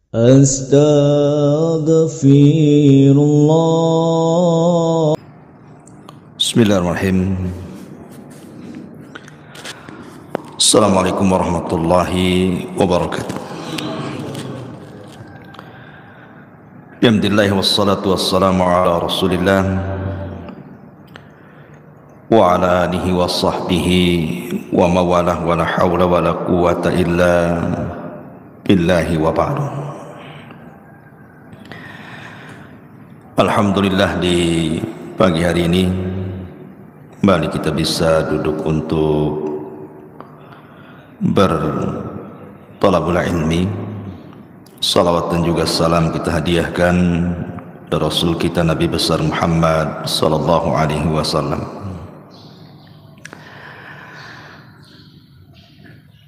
Astaghfirullah. Bismillahirrahmanirrahim. Assalamualaikum warahmatullahi wabarakatuh. Alhamdulillah wassalatu wassalamu ala Rasulillah wa ala alihi wa sahbihi wa mawalah wa la hawla wa la quwwata illa billahi wa ba'du. Alhamdulillah, di pagi hari ini kembali kita bisa duduk untuk bertalabul ilmi. Salawat dan juga salam kita hadiahkan kepada Rasul kita Nabi besar Muhammad sallallahu alaihi wasallam.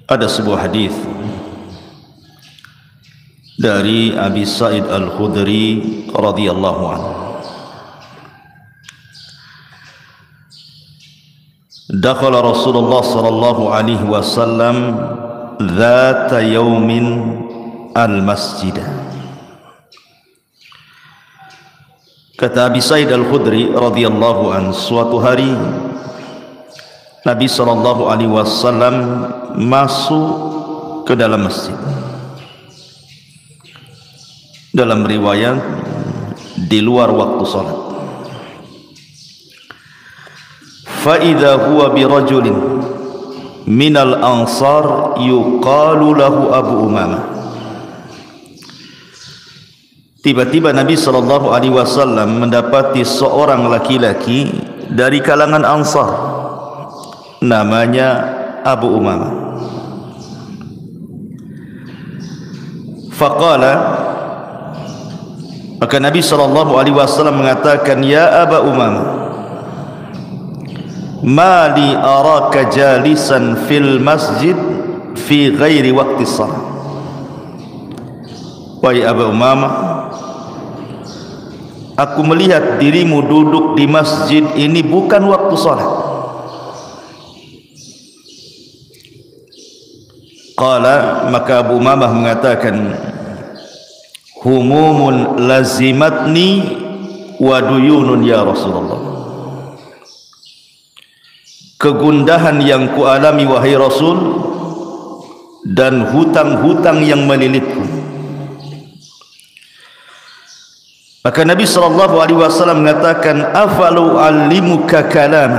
Ada sebuah hadis dari Abi Sa'id Al-Khudri radhiyallahu anhu. Dakhala Rasulullah sallallahu alaihi wasallam dzata yaumin al-masjid. Kata Abi Sa'id Al-Khudri radhiyallahu anhu, suatu hari Nabi sallallahu alaihi wasallam masuk ke dalam masjid. Dalam riwayat di luar waktu salat. Fa idza huwa bi rajulin minal ansar yuqalu lahu Abu Umamah. Tiba-tiba Nabi sallallahu alaihi wasallam mendapati seorang laki-laki dari kalangan Ansar, namanya Abu Umamah. Faqala, maka Nabi sallallahu alaihi wasallam mengatakan, ya Aba Umamah, ma li araka jalisan fil masjid fi ghairi waqti shalah. Wahai Aba Umamah, aku melihat dirimu duduk di masjid ini bukan waktu salat. Qala, maka Abu Umamah mengatakan, humumun lazimatni wa duyunun ya Rasulullah. Kegundahan yang kualami wahai Rasul, dan hutang-hutang yang melilitku. Maka Nabi sallallahu alaihi wasallam mengatakan, afalu allimuka kalam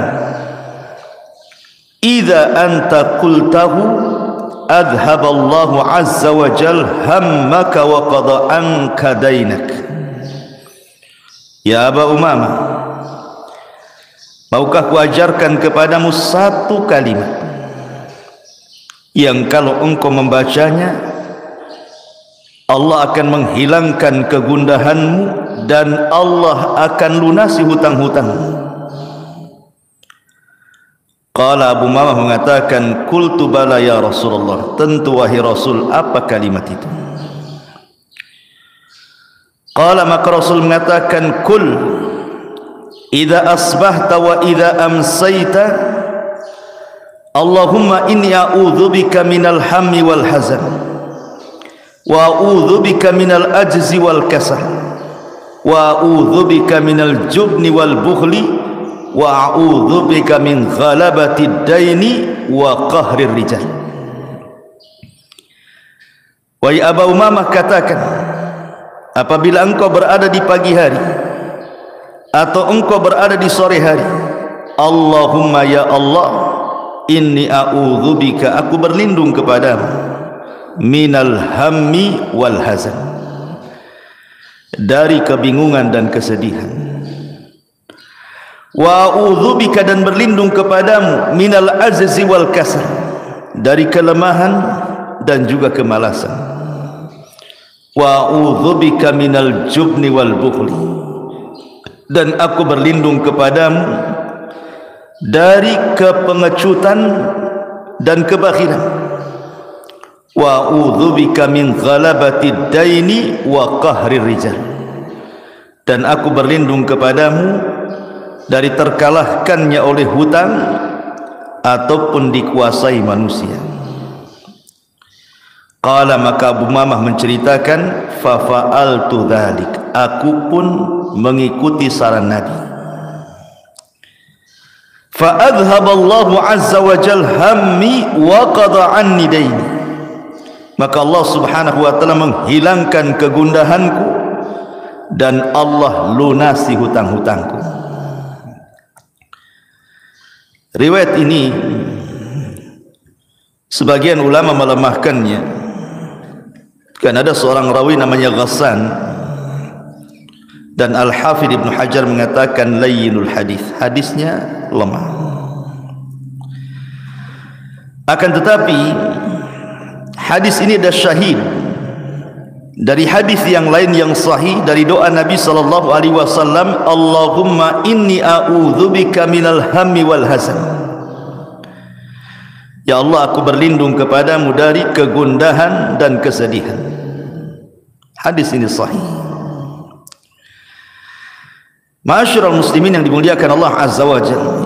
idza anta qultahu adhaballahu azza wa jal hammaka wa qada anka dainak. Ya Aba Umamah, maukah kuajarkan kepadamu satu kalimat yang kalau engkau membacanya Allah akan menghilangkan kegundahanmu dan Allah akan lunasi hutang-hutangmu. Qala, Abu Umamah mengatakan, qultu bala ya Rasulullah, tentu wahai Rasul, apa kalimat itu? Qala, maka Rasul mengatakan, kul idza asbahta wa idza amsayta Allahumma inni a'udzubika minal hammi wal hazan wa a'udzubika minal ajzi wal kasal wa a'udzubika minal jubni wal bukhli wa a'udzubika min ghalabati daini wa qahrir rijal. Wahai Aba Umamah, katakan, apabila engkau berada di pagi hari atau engkau berada di sore hari, Allahumma ya Allah, inni a'udzubika, aku berlindung kepadamu, minal hammi wal hazan, dari kebingungan dan kesedihan, wa a'udzubika, dan berlindung kepadamu, minal ajzi wal kasal, dari kelemahan dan juga kemalasan, wa a'udzubika minal jubni wal bukhli, dan aku berlindung kepadamu dari kepengecutan dan kebakhilan, wa a'udzubika min ghalabati daini wa qahrir rijal, dan aku berlindung kepadamu dari terkalahkannya oleh hutang ataupun dikuasai manusia. Qala, maka Abu Umamah menceritakan, fa fa'altu dzalik, aku pun mengikuti saran Nabi. Fa adhaballahu azza wa jal hammi wa qada anni daini, maka Allah subhanahu wa ta'ala menghilangkan kegundahanku dan Allah lunasi hutang-hutangku. Riwayat ini sebagian ulama melemahkannya, kan ada seorang rawi namanya Ghassan, dan Al-Hafidh Ibn Hajar mengatakan layyinul hadis, hadisnya lemah. Akan tetapi hadis ini ada syahid dari hadis yang lain yang sahih, dari doa Nabi sallallahu alaihi wasallam, Allahumma inni a'udzubika minal hammi wal hazan, ya Allah, aku berlindung kepadamu dari kegundahan dan kesedihan. Hadis ini sahih. Ma'asyiral muslimin yang dimuliakan Allah azza wa jalla,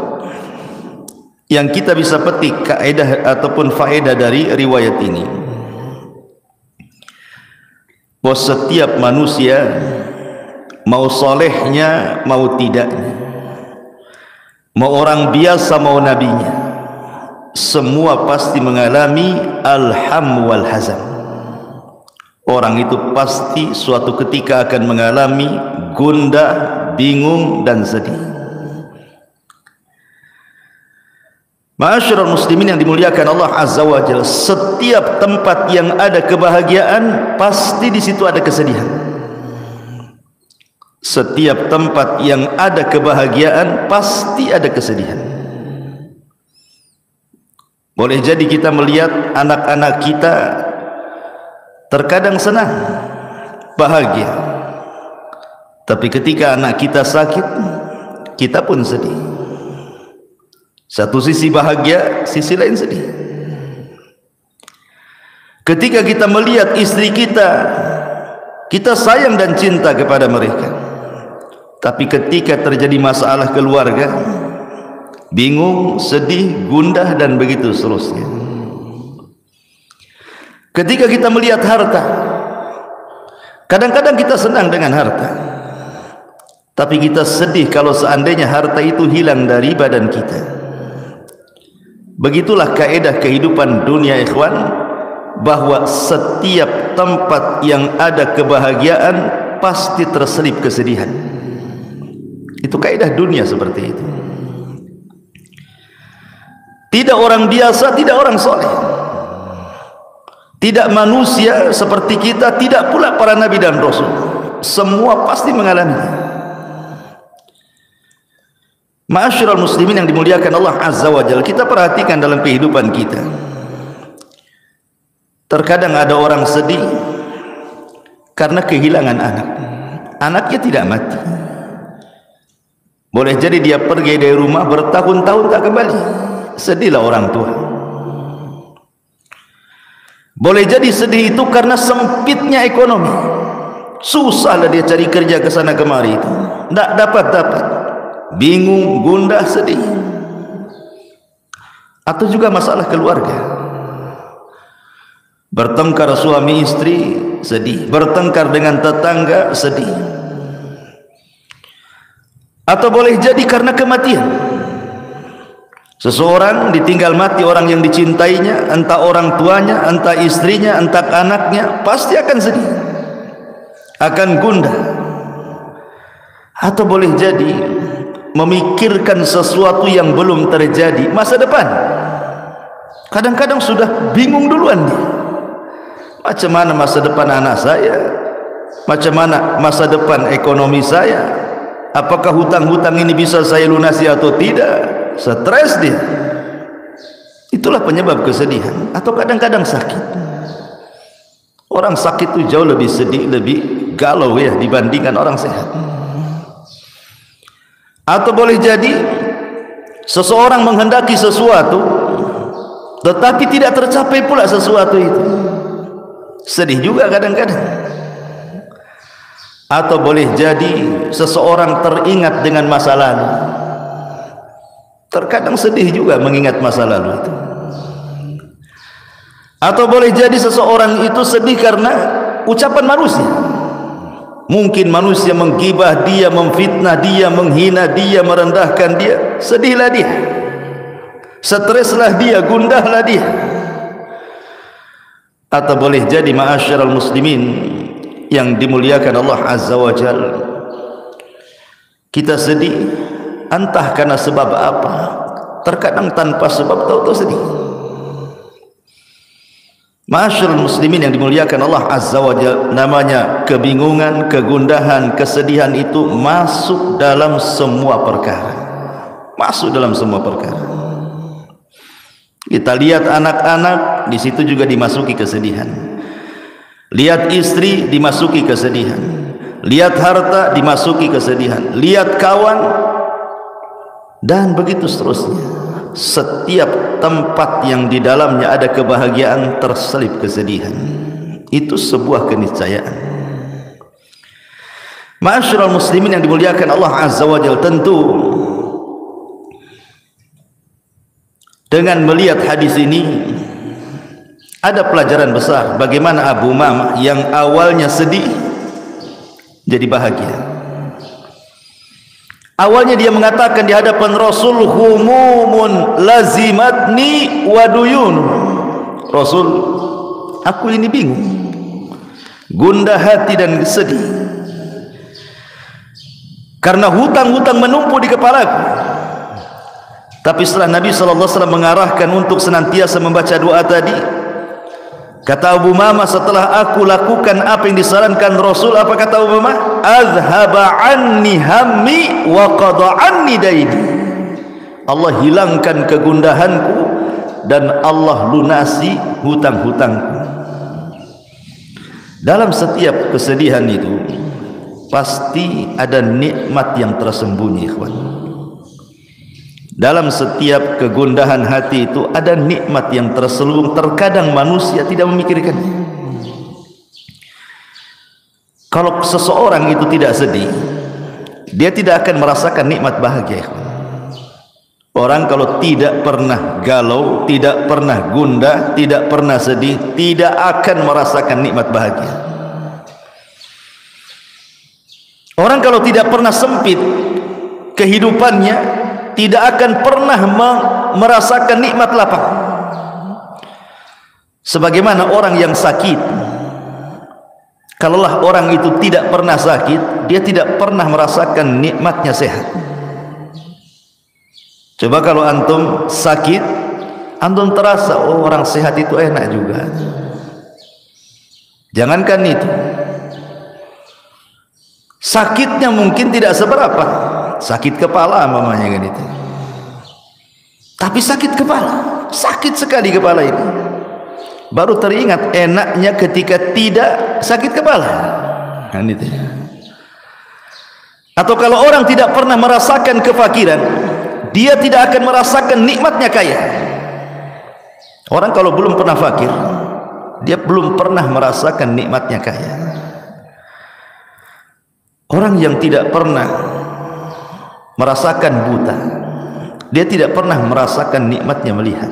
yang kita bisa petik kaidah ataupun faedah dari riwayat ini, bahwa setiap manusia, mau solehnya mau tidaknya, mau orang biasa mau nabinya, semua pasti mengalami alham wal hazan. Orang itu pasti suatu ketika akan mengalami gundah, bingung dan sedih. Ma'asyiral muslimin yang dimuliakan Allah azza wa jalla, setiap tempat yang ada kebahagiaan pasti di situ ada kesedihan. Setiap tempat yang ada kebahagiaan pasti ada kesedihan. Boleh jadi kita melihat anak-anak kita terkadang senang, bahagia, tapi ketika anak kita sakit, kita pun sedih. Satu sisi bahagia, sisi lain sedih. Ketika kita melihat istri kita, kita sayang dan cinta kepada mereka, tapi ketika terjadi masalah keluarga, bingung, sedih, gundah dan begitu seterusnya. Ketika kita melihat harta, kadang-kadang kita senang dengan harta, tapi kita sedih kalau seandainya harta itu hilang dari badan kita. Begitulah kaidah kehidupan dunia, ikhwan, bahwa setiap tempat yang ada kebahagiaan pasti terselip kesedihan. Itu kaidah dunia seperti itu. Tidak orang biasa, tidak orang soleh, tidak manusia seperti kita, tidak pula para nabi dan rasul, semua pasti mengalaminya. Ma'asyiral muslimin yang dimuliakan Allah azza wa jalla, kita perhatikan dalam kehidupan kita, terkadang ada orang sedih karena kehilangan anak. Anaknya tidak mati, boleh jadi dia pergi dari rumah bertahun-tahun tak kembali, sedihlah orang tua. Boleh jadi sedih itu karena sempitnya ekonomi, susahlah dia cari kerja ke sana kemari, itu tidak dapat, bingung, gundah, sedih. Atau juga masalah keluarga, bertengkar suami istri, sedih, bertengkar dengan tetangga, sedih. Atau boleh jadi karena kematian, seseorang ditinggal mati orang yang dicintainya, entah orang tuanya, entah istrinya, entah anaknya, pasti akan sedih, akan gundah. Atau boleh jadi memikirkan sesuatu yang belum terjadi, masa depan. Kadang-kadang sudah bingung duluan nih, macam mana masa depan anak saya, macam mana masa depan ekonomi saya, apakah hutang-hutang ini bisa saya lunasi atau tidak. Stres dia. Itulah penyebab kesedihan. Atau kadang-kadang sakit. Orang sakit itu jauh lebih sedih, lebih galau ya dibandingkan orang sehat. Atau boleh jadi seseorang menghendaki sesuatu tetapi tidak tercapai pula sesuatu itu, sedih juga kadang-kadang. Atau boleh jadi seseorang teringat dengan masa lalu, terkadang sedih juga mengingat masa lalu itu. Atau boleh jadi seseorang itu sedih karena ucapan manusia. Mungkin manusia menggibah dia, memfitnah dia, menghina dia, merendahkan dia, sedihlah dia, streslah dia, gundahlah dia. Atau boleh jadi ma'asyiral muslimin yang dimuliakan Allah Azza wa Jalla, kita sedih entah karena sebab apa, terkadang tanpa sebab, tahu-tahu sedih. Ma'asyiral muslimin yang dimuliakan Allah Azza wa Jalla, namanya kebingungan, kegundahan, kesedihan itu masuk dalam semua perkara. Masuk dalam semua perkara. Kita lihat anak-anak, di situ juga dimasuki kesedihan. Lihat istri, dimasuki kesedihan. Lihat harta, dimasuki kesedihan. Lihat kawan, dan begitu seterusnya. Setiap tempat yang di dalamnya ada kebahagiaan terselip kesedihan. Itu sebuah keniscayaan. Ma'asyiral muslimin yang dimuliakan Allah Azza wa Jalla, tentu dengan melihat hadis ini ada pelajaran besar bagaimana Abu Umamah yang awalnya sedih jadi bahagia. Awalnya dia mengatakan di hadapan Rasul, humumun lazimatni wa duyun. Rasul, aku ini bingung, gundah hati dan sedih karena hutang-hutang menumpuk di kepalaku. Tapi setelah Nabi SAW mengarahkan untuk senantiasa membaca doa tadi, kata Abu Umamah, setelah aku lakukan apa yang disarankan Rasul, apa kata Abu Umamah? Azhaba anni hammi wa qada anni daini. Allah hilangkan kegundahanku dan Allah lunasi hutang-hutangku. Dalam setiap kesedihan itu pasti ada nikmat yang tersembunyi, ikhwan. Dalam setiap kegundahan hati itu ada nikmat yang terselubung. Terkadang manusia tidak memikirkannya. Kalau seseorang itu tidak sedih, dia tidak akan merasakan nikmat bahagia. Orang kalau tidak pernah galau, tidak pernah gundah, tidak pernah sedih, tidak akan merasakan nikmat bahagia. Orang kalau tidak pernah sempit kehidupannya, tidak akan pernah merasakan nikmat lapang. Sebagaimana orang yang sakit, kalaulah orang itu tidak pernah sakit, dia tidak pernah merasakan nikmatnya sehat. Coba kalau antum sakit, antum terasa, oh orang sehat itu enak juga. Jangankan itu, sakitnya mungkin tidak seberapa, sakit kepala mamanya kan itu, tapi sakit kepala, sakit sekali kepala ini, baru teringat enaknya ketika tidak sakit kepala kan itu. Atau kalau orang tidak pernah merasakan kefakiran, dia tidak akan merasakan nikmatnya kaya. Orang kalau belum pernah fakir, dia belum pernah merasakan nikmatnya kaya. Orang yang tidak pernah merasakan buta, dia tidak pernah merasakan nikmatnya melihat.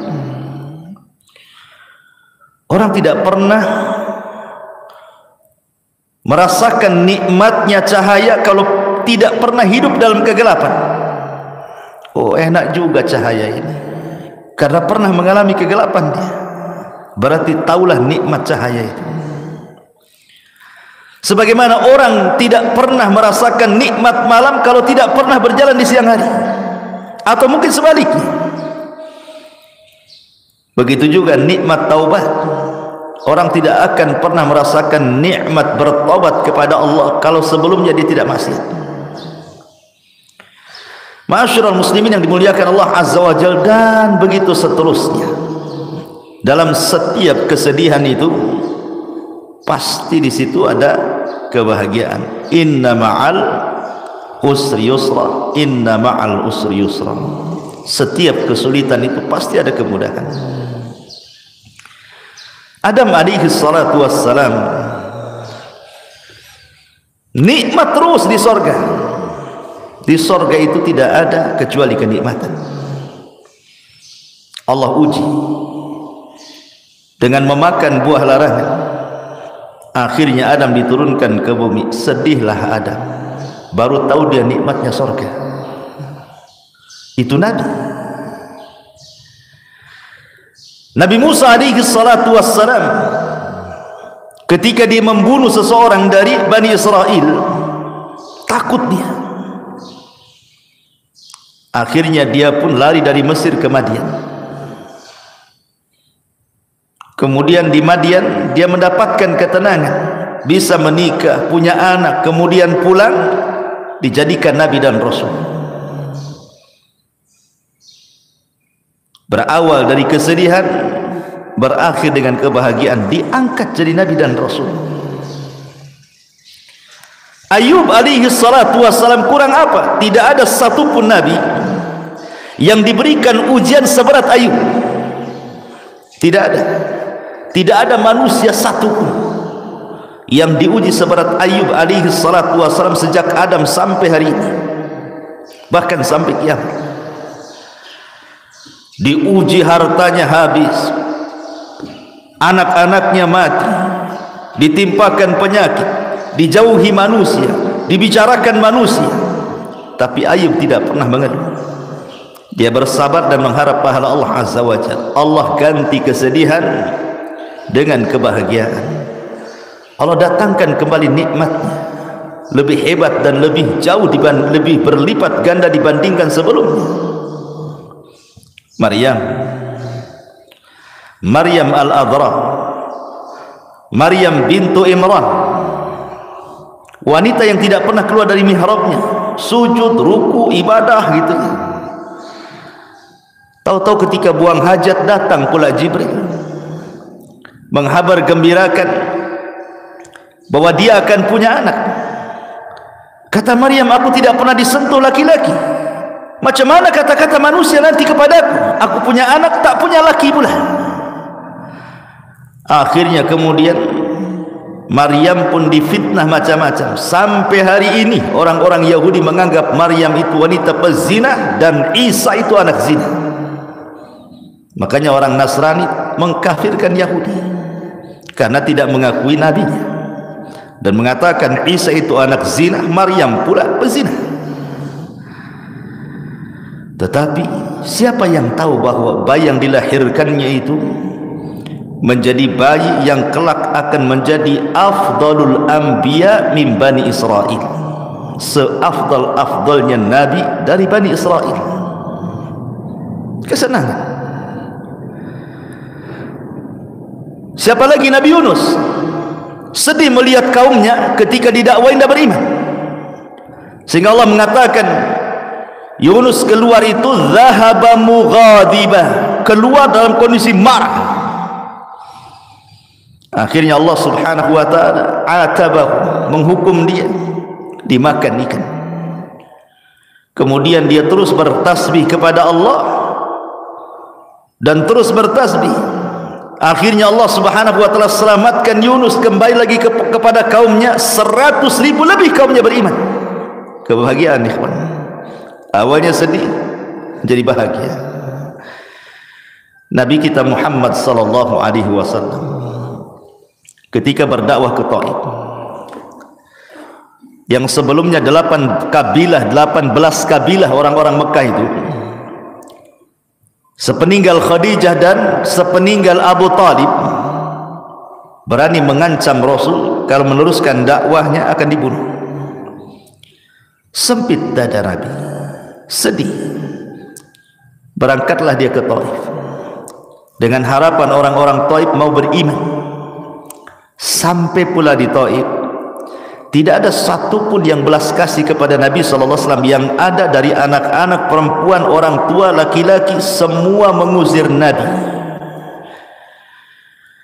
Orang tidak pernah merasakan nikmatnya cahaya kalau tidak pernah hidup dalam kegelapan. Oh enak juga cahaya ini, karena pernah mengalami kegelapan dia, berarti tahulah nikmat cahaya itu. Sebagaimana orang tidak pernah merasakan nikmat malam kalau tidak pernah berjalan di siang hari, atau mungkin sebaliknya. Begitu juga nikmat taubat. Orang tidak akan pernah merasakan nikmat bertaubat kepada Allah kalau sebelumnya dia tidak maksiat. Ma'asyiral muslimin yang dimuliakan Allah Azza wa Jalla, dan begitu seterusnya. Dalam setiap kesedihan itu pasti di situ ada kebahagiaan. Inna ma'al usri yusra, inna ma'al usri yusra. Setiap kesulitan itu pasti ada kemudahan. Adam alaihi salatu wassalam nikmat terus di sorga. Di sorga itu tidak ada kecuali kenikmatan. Allah uji dengan memakan buah larangan. Akhirnya Adam diturunkan ke bumi. Sedihlah Adam, baru tahu dia nikmatnya surga. Itu Nabi Musa alaihi salatu wassalam, ketika dia membunuh seseorang dari Bani Israel, takut dia. Akhirnya dia pun lari dari Mesir ke Madian. Kemudian di Madian dia mendapatkan ketenangan, bisa menikah, punya anak, kemudian pulang dijadikan nabi dan rasul. Berawal dari kesedihan, berakhir dengan kebahagiaan, diangkat jadi nabi dan rasul. Ayub alaihi salatu wassalam kurang apa? Tidak ada satupun nabi yang diberikan ujian seberat Ayub. Tidak ada manusia satupun yang diuji seberat Ayub alaihi salatu wassalam sejak Adam sampai hari ini, bahkan sampai kiamat. Diuji hartanya habis, anak-anaknya mati, ditimpakan penyakit, dijauhi manusia, dibicarakan manusia, tapi Ayub tidak pernah mengeluh. Dia bersabar dan mengharap pahala Allah Azza wa Jalla. Allah ganti kesedihan dengan kebahagiaan. Allah datangkan kembali nikmatnya, lebih hebat dan lebih jauh, lebih berlipat ganda dibandingkan sebelumnya. Maryam al-Adra, Maryam bintu Imran, wanita yang tidak pernah keluar dari mihrabnya, sujud, ruku, ibadah gitu. Tahu-tahu ketika buang hajat datang pula Jibril menghabar gembirakan bahwa dia akan punya anak. Kata Maryam, aku tidak pernah disentuh laki-laki. Macam mana kata-kata manusia nanti kepadaku? Aku punya anak, tak punya laki pula. Akhirnya kemudian Maryam pun difitnah macam-macam. Sampai hari ini orang-orang Yahudi menganggap Maryam itu wanita pezina dan Isa itu anak zina. Makanya orang Nasrani mengkafirkan Yahudi karena tidak mengakui nabinya dan mengatakan Isa itu anak zina, Maryam pula pezina. Tetapi siapa yang tahu bahwa bayi yang dilahirkannya itu menjadi bayi yang kelak akan menjadi afdalul anbiya min Bani Israel, seafdal-afdalnya nabi dari Bani Israel. Kesenangan. Siapa lagi? Nabi Yunus sedih melihat kaumnya ketika didakwain tidak beriman, sehingga Allah mengatakan Yunus keluar itu zahaba mughadiba, keluar dalam kondisi marah. Akhirnya Allah subhanahu wa ta'ala atabahu, menghukum dia dimakan ikan. Kemudian dia terus bertasbih kepada Allah dan terus bertasbih. Akhirnya Allah subhanahu wa ta'ala selamatkan Yunus, kembali lagi kepada kaumnya. 100.000 lebih kaumnya beriman. Kebahagiaan ikhwan. Awalnya sedih, jadi bahagia. Nabi kita Muhammad sallallahu alaihi wasallam ketika berdakwah ke Taif, yang sebelumnya 18 kabilah orang-orang Mekah itu, sepeninggal Khadijah dan sepeninggal Abu Talib, berani mengancam Rasul kalau meneruskan dakwahnya akan dibunuh. Sempit dada Nabi, sedih. Berangkatlah dia ke Taif dengan harapan orang-orang Taif mau beriman. Sampai pula di Taif, tidak ada satupun yang belas kasih kepada Nabi SAW. Yang ada dari anak-anak, perempuan, orang tua, laki-laki, semua mengusir Nabi.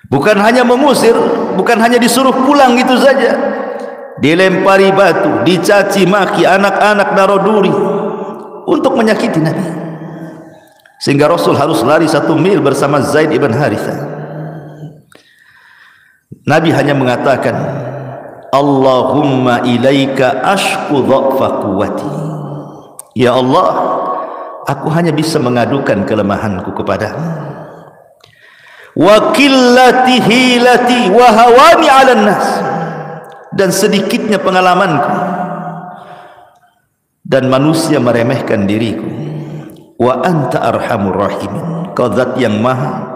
Bukan hanya mengusir, bukan hanya disuruh pulang gitu saja, dilempari batu, dicaci maki, anak-anak naruh duri untuk menyakiti Nabi, sehingga Rasul harus lari 1 mil bersama Zaid ibn Harithah. Nabi hanya mengatakan, Allahumma ilaika ashku dha'fa quwwati. Ya Allah, aku hanya bisa mengadukan kelemahanku kepadamu. wa qillati hilati wa hawani 'alan nas, dan sedikitnya pengalamanku dan manusia meremehkan diriku. Wa anta arhamur rahimin, kau zat yang maha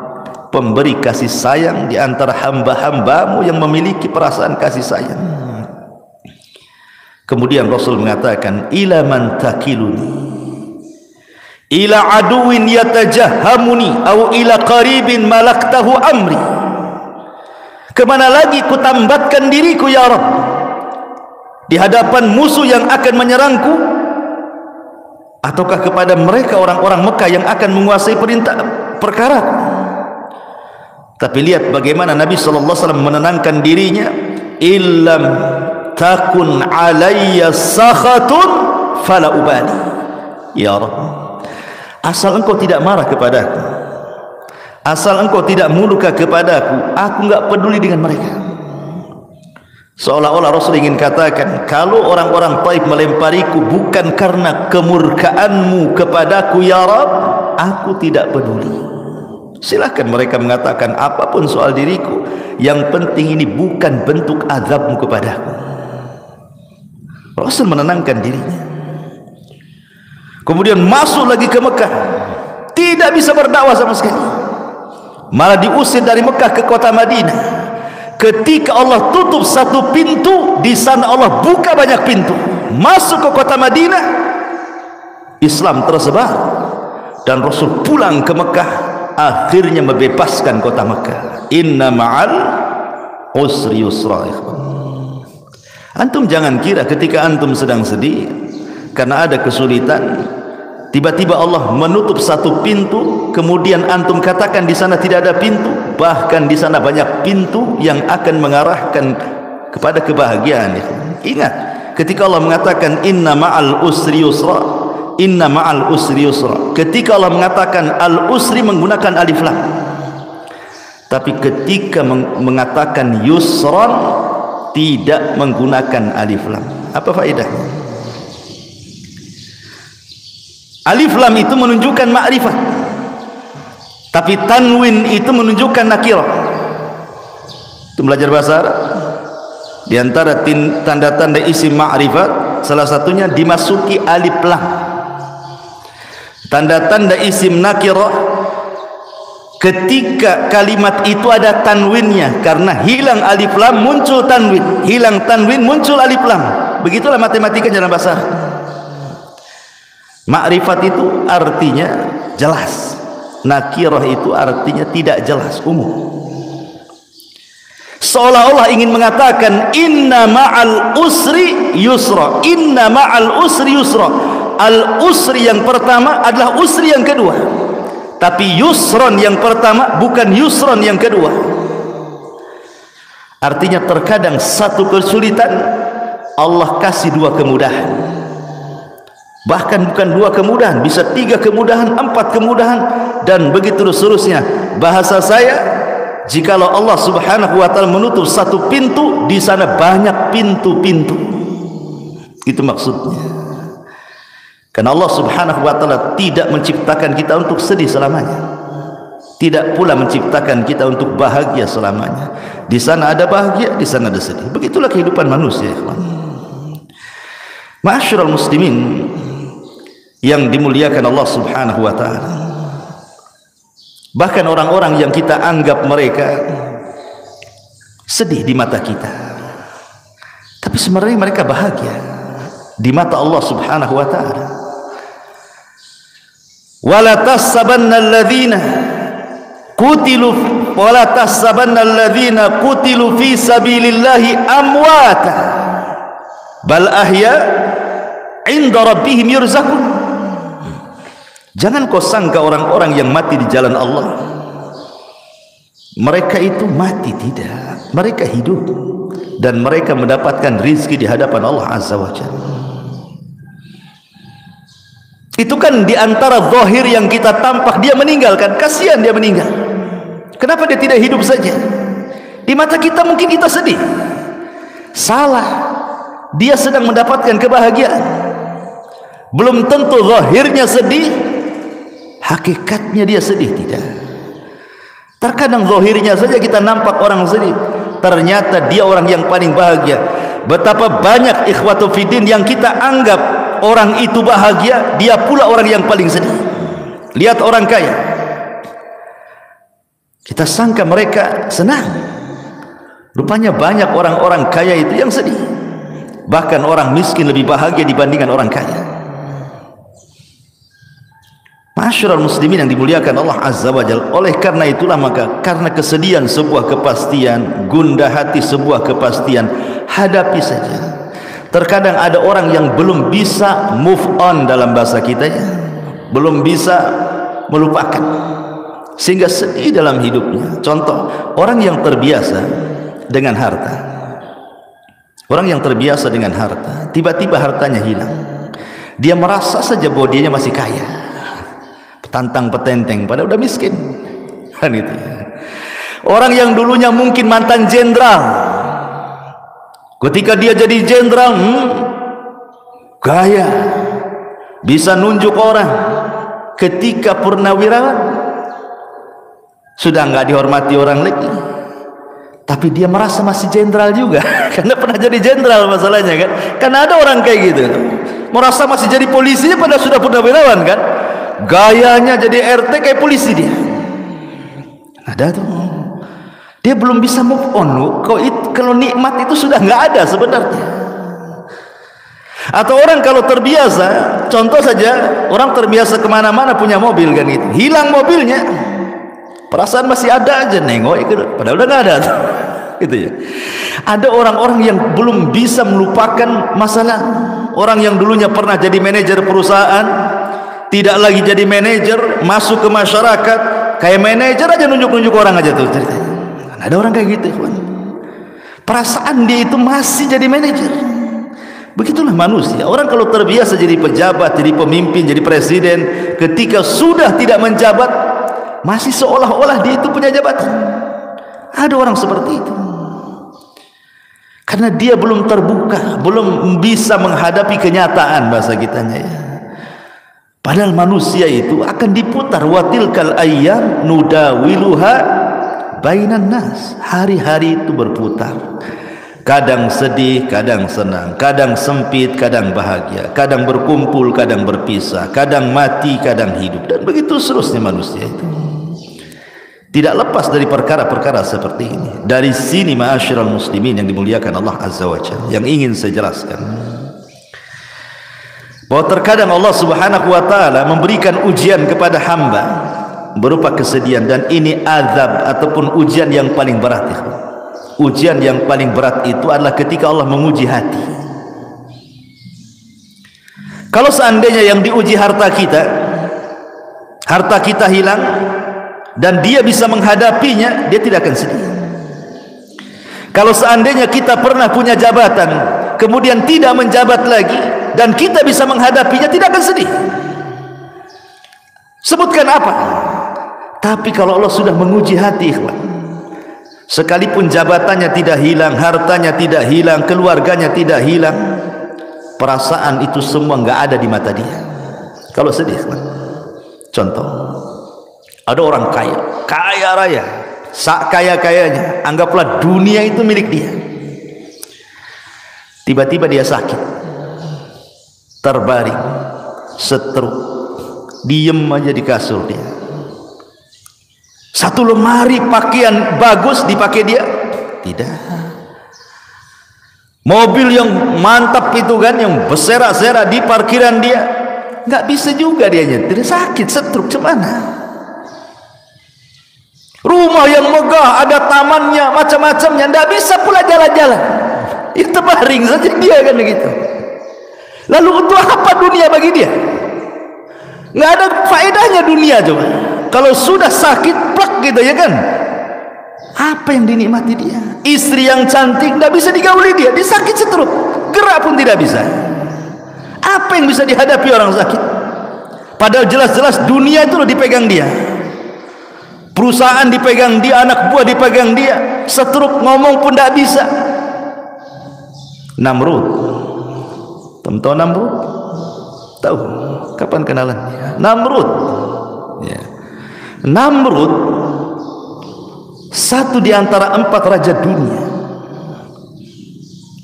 pemberi kasih sayang di antara hamba-hambamu yang memiliki perasaan kasih sayang. Kemudian Rasul mengatakan, ila man takiluni, ila aduwin yatajahhamuni, au ila qaribin malaktahu amri. Kemana lagi ku tambatkan diriku ya Rabb, di hadapan musuh yang akan menyerangku, ataukah kepada mereka orang-orang Mekah yang akan menguasai perkara? Tapi lihat bagaimana Nabi SAW menenangkan dirinya, illam takun alayya sakhatun fala ubali, ya Rabb, asal engkau tidak marah kepadaku, asal engkau tidak murka kepadaku, aku enggak peduli dengan mereka. Seolah-olah Rasul ingin katakan, kalau orang-orang Taif melempariku bukan karena kemurkaanmu kepadaku ya Rabb, aku tidak peduli. Silakan mereka mengatakan apapun soal diriku, yang penting ini bukan bentuk azabmu kepadaku. Rasul menenangkan dirinya. Kemudian masuk lagi ke Mekah, tidak bisa berdakwah sama sekali, malah diusir dari Mekah ke kota Madinah. Ketika Allah tutup satu pintu, di sana Allah buka banyak pintu. Masuk ke kota Madinah, Islam tersebar, dan Rasul pulang ke Mekah, akhirnya membebaskan kota Mekah. Inna ma'al usri yusra. Antum jangan kira ketika antum sedang sedih karena ada kesulitan, tiba-tiba Allah menutup satu pintu, kemudian antum katakan di sana tidak ada pintu. Bahkan di sana banyak pintu yang akan mengarahkan kepada kebahagiaan. Ingat, ketika Allah mengatakan inna ma'al usri yusra, inna ma'al usri yusra, ketika Allah mengatakan al usri menggunakan alif lam, tapi ketika mengatakan yusran tidak menggunakan alif lam. Apa faedahnya? Alif lam itu menunjukkan ma'rifat, tapi tanwin itu menunjukkan nakirah. Itu belajar bahasa Arab. Di antara tanda-tanda isim ma'rifat, salah satunya dimasuki alif lam. Tanda-tanda isim nakirah, ketika kalimat itu ada tanwinnya, karena hilang alif lam muncul tanwin, hilang tanwin muncul alif lam. Begitulah matematika dalam bahasa Arab. Ma'rifat itu artinya jelas, nakirah itu artinya tidak jelas, umum. Seolah-olah ingin mengatakan inna ma'al usri yusra, inna ma'al usri yusra. Al usri yang pertama adalah usri yang kedua, tapi yusron yang pertama bukan yusron yang kedua. Artinya terkadang satu kesulitan Allah kasih dua kemudahan. Bahkan bukan dua kemudahan, bisa 3 kemudahan, 4 kemudahan, dan begitu seterusnya. Bahasa saya, jikalau Allah Subhanahu wa ta'ala menutup satu pintu, di sana banyak pintu-pintu. Itu maksudnya. Karena Allah Subhanahu wa ta'ala tidak menciptakan kita untuk sedih selamanya, tidak pula menciptakan kita untuk bahagia selamanya. Di sana ada bahagia, di sana ada sedih. Begitulah kehidupan manusia. Ma'asyiral muslimin yang dimuliakan Allah Subhanahu wa ta'ala, bahkan orang-orang yang kita anggap mereka sedih di mata kita, tapi sebenarnya mereka bahagia di mata Allah Subhanahu wa ta'ala. Wala tahsabanna alladhina qutilu wala tahsabanna alladhina qutilu fi sabilillahi amwata bal ahya 'inda rabbihim yurzaqun. Jangan kau sangka orang-orang yang mati di jalan Allah mereka itu mati, tidak, mereka hidup dan mereka mendapatkan rizki di hadapan Allah Azza wa Jalla. Itu kan di antara zahir yang kita tampak, dia meninggalkan, kasihan dia meninggal. Kenapa dia tidak hidup saja? Di mata kita mungkin kita sedih. Salah, dia sedang mendapatkan kebahagiaan. Belum tentu zahirnya sedih, hakikatnya dia sedih, tidak. Terkadang zahirnya saja kita nampak orang sedih, ternyata dia orang yang paling bahagia. Betapa banyak ikhwatu fiddin yang kita anggap orang itu bahagia, dia pula orang yang paling sedih. Lihat orang kaya, kita sangka mereka senang, rupanya banyak orang-orang kaya itu yang sedih. Bahkan orang miskin lebih bahagia dibandingkan orang kaya. Ma'asyiral muslimin yang dimuliakan Allah Azza wa Jalla. Oleh karena itulah, maka karena kesedihan sebuah kepastian, gundah hati sebuah kepastian, hadapi saja. Terkadang ada orang yang belum bisa move on dalam bahasa kita ya, belum bisa melupakan, sehingga sedih dalam hidupnya. Contoh, orang yang terbiasa dengan harta, orang yang terbiasa dengan harta, tiba-tiba hartanya hilang, dia merasa saja bahwa dia masih kaya, tantang petenteng, padahal udah miskin kan itu ya. Orang yang dulunya mungkin mantan jenderal, ketika dia jadi jenderal, gaya, bisa nunjuk orang. Ketika purnawirawan sudah nggak dihormati orang lagi, tapi dia merasa masih jenderal juga karena pernah jadi jenderal. Masalahnya kan, karena ada orang kayak gitu, merasa masih jadi polisi padahal sudah purnawirawan kan, gayanya jadi RT kayak polisi dia. Ada tuh, dia belum bisa move on. Kalau nikmat itu sudah nggak ada sebenarnya. Atau orang kalau terbiasa, contoh saja, orang terbiasa kemana-mana punya mobil kan gitu, hilang mobilnya, perasaan masih ada aja, nengok itu padahal udah nggak ada tuh. Gitu ya. Ada orang-orang yang belum bisa melupakan masalah. Orang yang dulunya pernah jadi manajer perusahaan, tidak lagi jadi manajer, masuk ke masyarakat kayak manajer aja, nunjuk-nunjuk orang aja tuh ceritanya. Ada orang kayak gitu, perasaan dia itu masih jadi manajer. Begitulah manusia. Orang kalau terbiasa jadi pejabat, jadi pemimpin, jadi presiden, ketika sudah tidak menjabat, masih seolah-olah dia itu punya jabatan. Ada orang seperti itu, karena dia belum terbuka, belum bisa menghadapi kenyataan bahasa kitanya ya. Padahal manusia itu akan diputar, watilkal ayyam nudawiluha bainan nas. Hari-hari itu berputar, kadang sedih, kadang senang, kadang sempit, kadang bahagia, kadang berkumpul, kadang berpisah, kadang mati, kadang hidup, dan begitu seterusnya manusia itu. Tidak lepas dari perkara-perkara seperti ini. Dari sini ma'asyiral muslimin yang dimuliakan Allah Azza wa Jalla, yang ingin saya jelaskan, bahwa terkadang Allah Subhanahu wa taala memberikan ujian kepada hamba berupa kesedihan, dan ini azab ataupun ujian yang paling berat. Ujian yang paling berat itu adalah ketika Allah menguji hati. Kalau seandainya yang diuji harta kita hilang dan dia bisa menghadapinya, dia tidak akan sedih. Kalau seandainya kita pernah punya jabatan, kemudian tidak menjabat lagi, dan kita bisa menghadapinya, tidak akan sedih. Sebutkan apa? Tapi kalau Allah sudah menguji hati, sekalipun jabatannya tidak hilang, hartanya tidak hilang, keluarganya tidak hilang, perasaan itu semua nggak ada di mata dia. Kalau sedih, contoh, ada orang kaya raya, sak kaya-kayanya, anggaplah dunia itu milik dia. Tiba-tiba dia sakit, terbaring, stroke, diem aja di kasur dia. Satu lemari pakaian bagus dipakai dia? Tidak. Mobil yang mantap itu kan, yang berserak-serak di parkiran dia, nggak bisa juga dia nyetir, sakit, stroke, cuman. Rumah yang megah, ada tamannya, macam-macamnya, nggak bisa pula jalan-jalan. Itu baring saja dia kan begitu. Lalu untuk apa dunia bagi dia? Nggak ada faedahnya dunia coba. Kalau sudah sakit plak gitu ya kan, apa yang dinikmati dia? Istri yang cantik nggak bisa digauli dia sakit stroke, gerak pun tidak bisa. Apa yang bisa dihadapi orang sakit? Padahal jelas-jelas dunia itu loh dipegang dia, perusahaan dipegang dia, anak buah dipegang dia, stroke ngomong pun tidak bisa. Namrud, tahu Namrud? Tahu? Kapan kenalannya? Namrud, ya. Namrud satu di antara 4 raja dunia.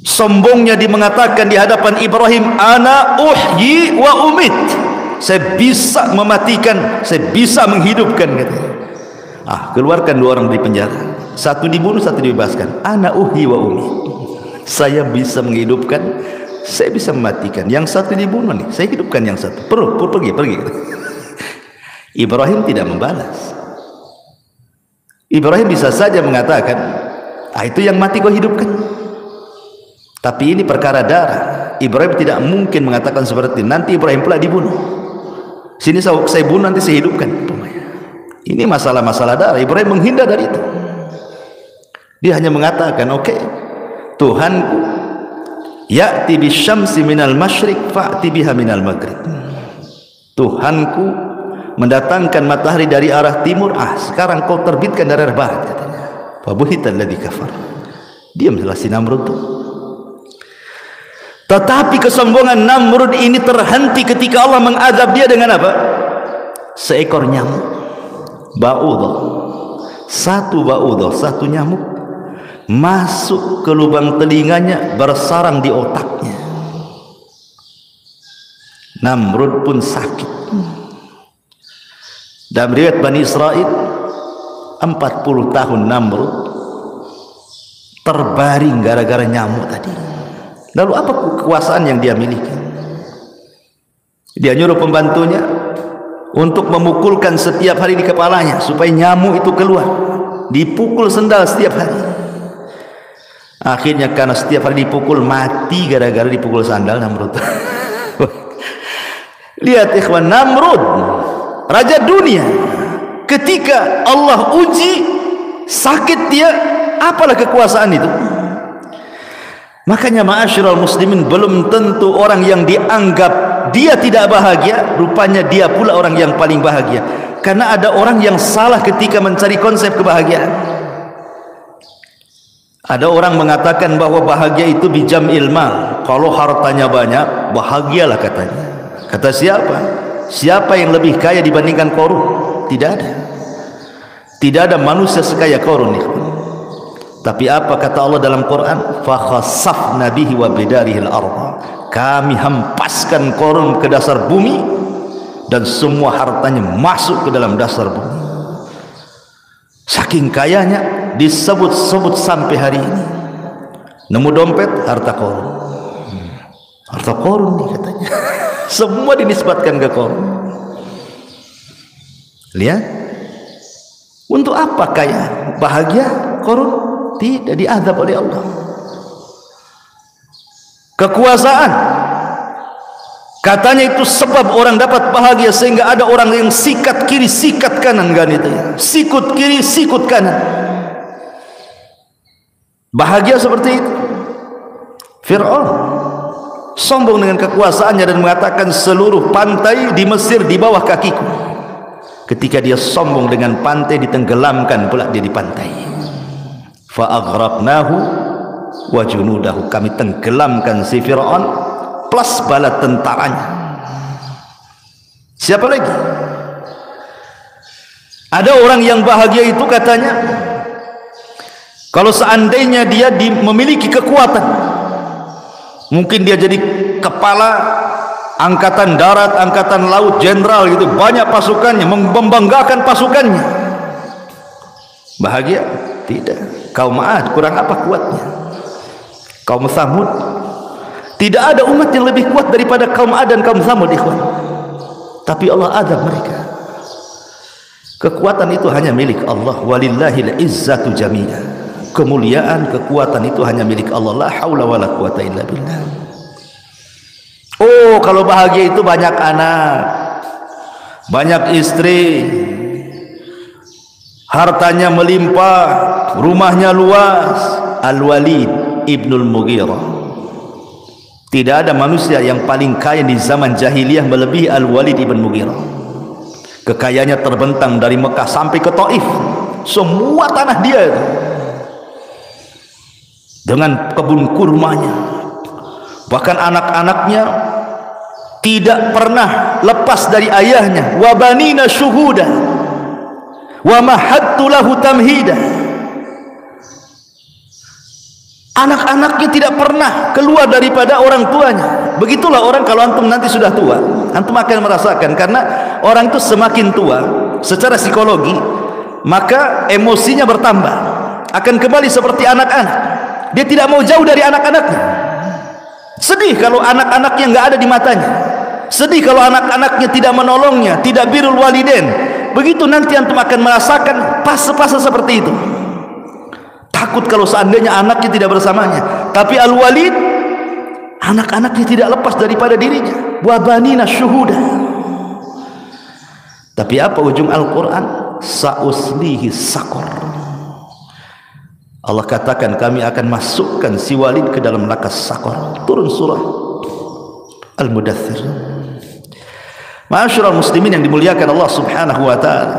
Sombongnya dia mengatakan di hadapan Ibrahim, ana uhyi wa umit, saya bisa mematikan, saya bisa menghidupkan, katanya. Keluarkan 2 orang dari penjara, satu dibunuh, satu dibebaskan. Ana uhyi wa umit, saya bisa menghidupkan, saya bisa mematikan. Yang satu dibunuh nih, saya hidupkan yang satu. Pergi. Ibrahim tidak membalas. Ibrahim bisa saja mengatakan, itu yang mati kau hidupkan. Tapi ini perkara darah. Ibrahim tidak mungkin mengatakan seperti itu. Nanti Ibrahim pula dibunuh. Sini saya bunuh, nanti saya hidupkan. Ini masalah-masalah darah. Ibrahim menghindar dari itu. Dia hanya mengatakan, oke, Tuhanku, ya'ti bisyamsi minal masyrik fa'ti biha minal maghrib. Tuhanku mendatangkan matahari dari arah timur, sekarang kau terbitkan dari arah barat, katanya. Fabuhital ladzi kafar. Diamlah si Namrud itu. Tetapi kesombongan Namrud ini terhenti ketika Allah mengazab dia dengan apa? Seekor nyamuk, ba'udah. Satu nyamuk masuk ke lubang telinganya, bersarang di otaknya. Namrud pun sakit. Dalam riwayat Bani Israel, 40 tahun Namrud terbaring gara-gara nyamuk tadi. Lalu apa kekuasaan yang dia miliki? Dia nyuruh pembantunya untuk memukulkan setiap hari di kepalanya supaya nyamuk itu keluar. Dipukul sendal setiap hari. Akhirnya karena setiap hari dipukul, mati gara-gara dipukul sandal Namrud. Lihat ikhwan, Namrud, raja dunia, ketika Allah uji, sakit dia, apalah kekuasaan itu? Makanya ma'asyiral muslimin, belum tentu orang yang dianggap dia tidak bahagia, rupanya dia pula orang yang paling bahagia. Karena ada orang yang salah ketika mencari konsep kebahagiaan. Ada orang mengatakan bahwa bahagia itu bijam ilmal, kalau hartanya banyak bahagialah, katanya. Kata siapa? Siapa yang lebih kaya dibandingkan Qarun? Tidak ada. Tidak ada manusia sekaya Qarun. Tapi apa kata Allah dalam Quran? Fa khassafna bihi wa bidarihil ardh. Kami hempaskan Qarun ke dasar bumi dan semua hartanya masuk ke dalam dasar bumi. Saking kayanya disebut-sebut sampai hari ini. Nemu dompet, harta Qarun. Harta Qarun nih katanya. Semua dinisbatkan ke Qarun. Lihat. Untuk apa kaya? Bahagia Qarun? Tidak, diazab oleh Allah. Kekuasaan, katanya itu sebab orang dapat bahagia, sehingga ada orang yang sikat kiri sikat kanan, kan itu ya, sikut kiri sikut kanan, bahagia seperti itu. Fir'aun sombong dengan kekuasaannya dan mengatakan seluruh pantai di Mesir di bawah kakiku. Ketika dia sombong dengan pantai, ditenggelamkan pula dia di pantai. Fa aghraqnahu wa junudahu, kami tenggelamkan si Fir'aun plus bala tentaranya. Siapa lagi? Ada orang yang bahagia itu katanya, kalau seandainya dia memiliki kekuatan, mungkin dia jadi kepala angkatan darat, angkatan laut, jenderal gitu, banyak pasukannya, membanggakan pasukannya. Bahagia? Tidak. Kaum Ad kurang apa kuatnya? Kaum Tsamud, tidak ada umat yang lebih kuat daripada kaum Ad dan kaum Tsamud, ikhwan. Tapi Allah azab mereka. Kekuatan itu hanya milik Allah. Walillahil izzatu jami'ah. Kemuliaan, kekuatan itu hanya milik Allah. La haula wala quwata illa billah. Oh, kalau bahagia itu banyak anak, banyak istri, hartanya melimpah, rumahnya luas. Al-Walid ibnul Mughirah. Tidak ada manusia yang paling kaya di zaman jahiliyah melebihi Al-Walid ibn Mughirah. Kekayaannya terbentang dari Mekah sampai ke Taif, semua tanah dia itu, dengan kebun kurmanya. Bahkan anak-anaknya tidak pernah lepas dari ayahnya. Wa banina syuhuda wa mahattu lahu tamhida. Anak-anaknya tidak pernah keluar daripada orang tuanya. Begitulah orang kalau antum nanti sudah tua, antum akan merasakan, karena orang itu semakin tua secara psikologi, maka emosinya bertambah, akan kembali seperti anak-anak. Dia tidak mau jauh dari anak-anaknya. Sedih kalau anak-anaknya nggak ada di matanya. Sedih kalau anak-anaknya tidak menolongnya, tidak birrul walidain. Begitu nanti antum akan merasakan fase-fase seperti itu. Takut kalau seandainya anaknya tidak bersamanya. Tapi al-walid, anak-anaknya tidak lepas daripada dirinya. Wa banina syuhuda. Tapi apa ujung Al-Quran? Sa'uslihi saqar. Allah katakan kami akan masukkan si walid ke dalam neraka saqar. Turun surah Al-Mudaththir. Ma'asyiral muslimin yang dimuliakan Allah Subhanahu wa taala.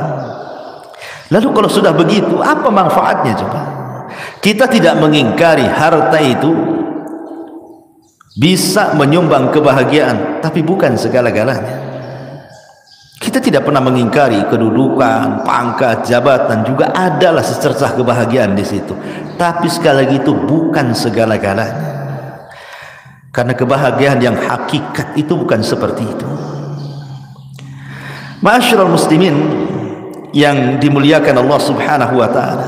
Lalu kalau sudah begitu, apa manfaatnya coba? Kita tidak mengingkari harta itu bisa menyumbang kebahagiaan, tapi bukan segala-galanya. Kita tidak pernah mengingkari kedudukan, pangkat, jabatan, juga adalah secercah kebahagiaan di situ. Tapi sekali lagi itu bukan segala-galanya. Karena kebahagiaan yang hakikat itu bukan seperti itu. Ma'asyiral muslimin yang dimuliakan Allah Subhanahu wa taala.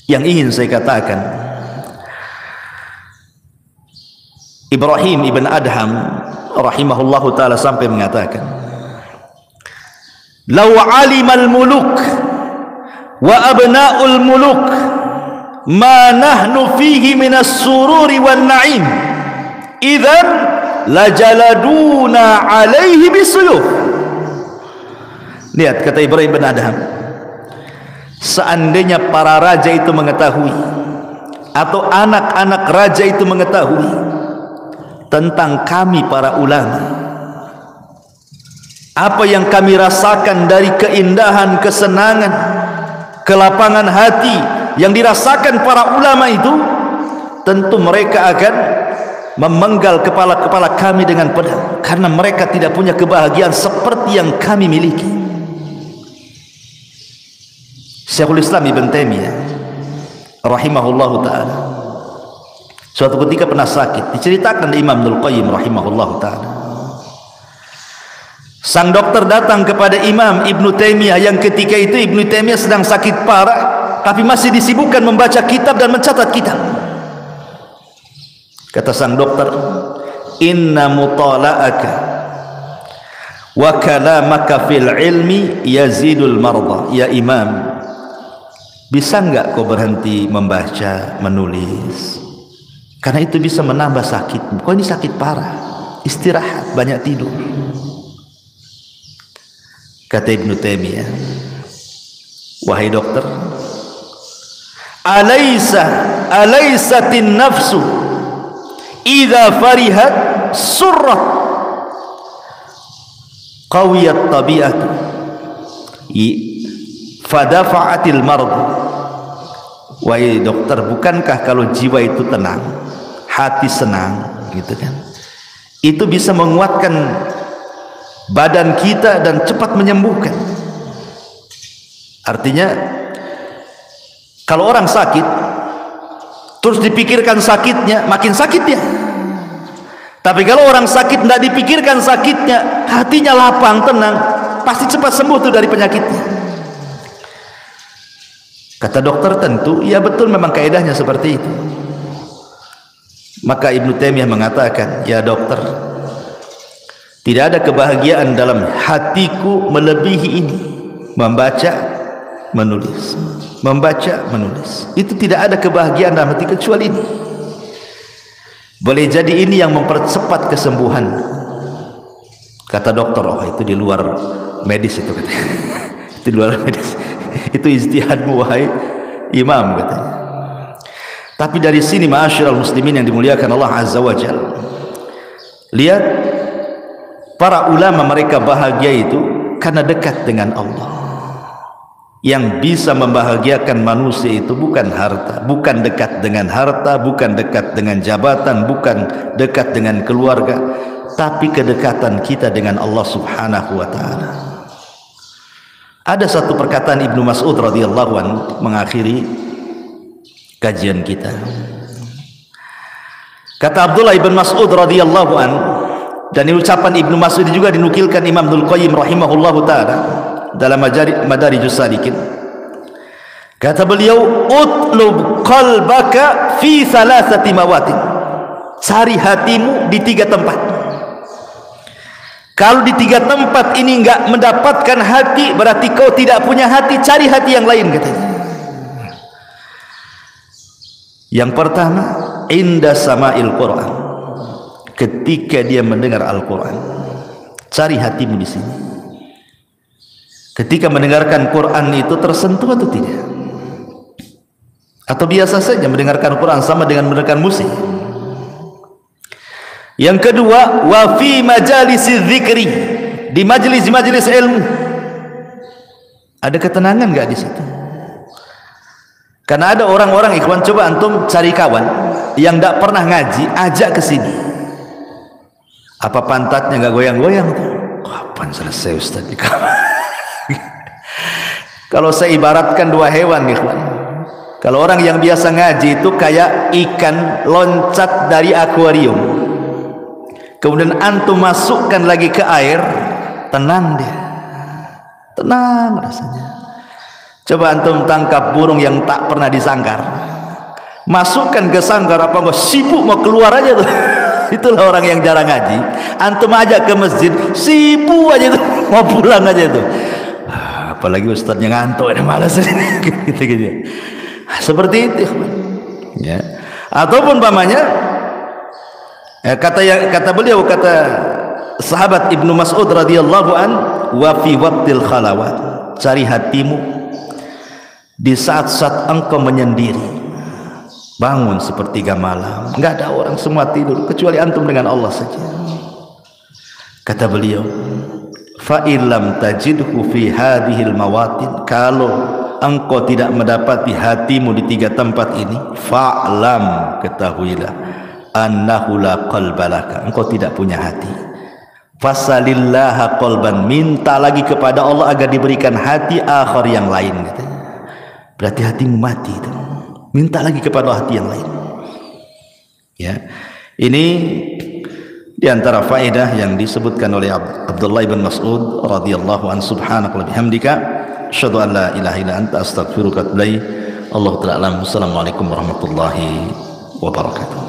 Yang ingin saya katakan, Ibrahim ibn Adham rahimahullahu taala sampai mengatakan, "Law 'alimal muluk wa abna'ul muluk ma nahnu fihi minas sururi wan na'im, idzan lajaladuna 'alaihi bisuyuf." Lihat kata Ibrahim bin Adham, seandainya para raja itu mengetahui, atau anak-anak raja itu mengetahui tentang kami para ulama, apa yang kami rasakan dari keindahan, kesenangan, kelapangan hati yang dirasakan para ulama itu, tentu mereka akan memenggal kepala-kepala kami dengan pedang, karena mereka tidak punya kebahagiaan seperti yang kami miliki. Syekhul Islam Ibn Taimiyah rahimahullahu ta'ala suatu ketika pernah sakit, diceritakan dari Imam Ibnul Qayyim rahimahullahu ta'ala. Sang dokter datang kepada Imam Ibn Taimiyah yang ketika itu Ibn Taimiyah sedang sakit parah, tapi masih disibukkan membaca kitab dan mencatat kitab. Kata sang dokter, "Inna mutala'aka wa kalamaka fil ilmi yazidul marda." Ya Imam, bisa enggak kau berhenti membaca, menulis? Karena itu bisa menambah sakit. Kau ini sakit parah, istirahat, banyak tidur. Kata Ibnu Taimiyah, wahai dokter, alaisatin nafsu idza farihat surrat qawiyat tabi'atu fadafa'atil marad. Wahai dokter, bukankah kalau jiwa itu tenang, hati senang, gitu kan, itu bisa menguatkan badan kita dan cepat menyembuhkan. Artinya kalau orang sakit terus dipikirkan sakitnya, makin sakit dia. Tapi kalau orang sakit tidak dipikirkan sakitnya, hatinya lapang, tenang, pasti cepat sembuh tuh dari penyakitnya. Kata dokter, tentu ya betul, memang kaedahnya seperti itu. Maka Ibnu Taimiyah mengatakan, ya dokter, tidak ada kebahagiaan dalam hatiku melebihi ini, membaca, menulis, membaca, menulis. Itu tidak ada kebahagiaan dalam hati kecuali ini. Boleh jadi ini yang mempercepat kesembuhan. Kata dokter, oh itu di luar medis itu, katanya. Itu di luar medis. Itu ijtihadmu wahai imam, katanya. Tapi dari sini ma'asyiral muslimin yang dimuliakan Allah Azza wa Jalla, lihat para ulama, mereka bahagia itu karena dekat dengan Allah. Yang bisa membahagiakan manusia itu bukan harta, bukan dekat dengan harta, bukan dekat dengan jabatan, bukan dekat dengan keluarga, tapi kedekatan kita dengan Allah Subhanahu wa taala. Ada satu perkataan Ibnu Mas'ud radhiyallahu anhu mengakhiri kajian kita. Kata Abdullah ibn Mas'ud radhiyallahu an, dan ucapan Ibnu Mas'ud juga dinukilkan Imam Ibnul Qayyim rahimahullahu taala dalam Madarijus Salikin. Kata beliau, utlub qalbaka fi thalathati mawatin. Cari hatimu di 3 tempat. Kalau di 3 tempat ini enggak mendapatkan hati, berarti kau tidak punya hati. Cari hati yang lain, katanya. Yang pertama, inda sama'il Quran, ketika dia mendengar Al-Quran. Cari hatimu di sini. Ketika mendengarkan Quran itu tersentuh atau tidak? Atau biasa saja mendengarkan Quran sama dengan mendengarkan musik? Yang kedua, wa fi majalisiz zikri, di majelis-majelis ilmu. Ada ketenangan enggak di situ? Karena ada orang-orang, ikhwan, coba antum cari kawan yang tidak pernah ngaji, ajak ke sini. Apa pantatnya nggak goyang-goyang? Kapan selesai Ustaz di kamar? Kalau saya ibaratkan 2 hewan, ikhwan. Kalau orang yang biasa ngaji itu kayak ikan loncat dari akuarium. Kemudian antum masukkan lagi ke air, tenang dia. Tenang rasanya. Coba antum tangkap burung yang tak pernah disangkar, masukkan ke sangkar, apa enggak sibuk mau keluar aja tuh. Itulah orang yang jarang ngaji. Antum ajak ke masjid, sibuk aja tuh, mau pulang aja tuh. Apalagi ustadznya ngantuk, ada malas gitu. Seperti itu, ya. Ataupun pamannya, kata beliau, kata sahabat Ibnu Mas'ud radhiyallahu an, wa fi waqtil khalawat, cari hatimu di saat-saat engkau menyendiri. Bangun sepertiga malam, enggak ada orang, semua tidur kecuali antum dengan Allah saja. Kata beliau, fa illam tajidhu fi hadhil mawatin, kalau engkau tidak mendapati hatimu di 3 tempat ini, fa'lam, ketahuilah, annahu la qalbalaka, engkau tidak punya hati. Fasalillaha qalban, minta lagi kepada Allah agar diberikan hati akhar yang lain, katanya. Berarti hatimu mati itu. Minta lagi kepada hati yang lain. Ya. Ini di antara faedah yang disebutkan oleh Abdullah bin Mas'ud radhiyallahu an, subhanaka wa bihamdika asyhadu an la ilaha illa anta astaghfiruka wa atubu ilaik. Allahu ta'ala alam. Assalamualaikum warahmatullahi wabarakatuh.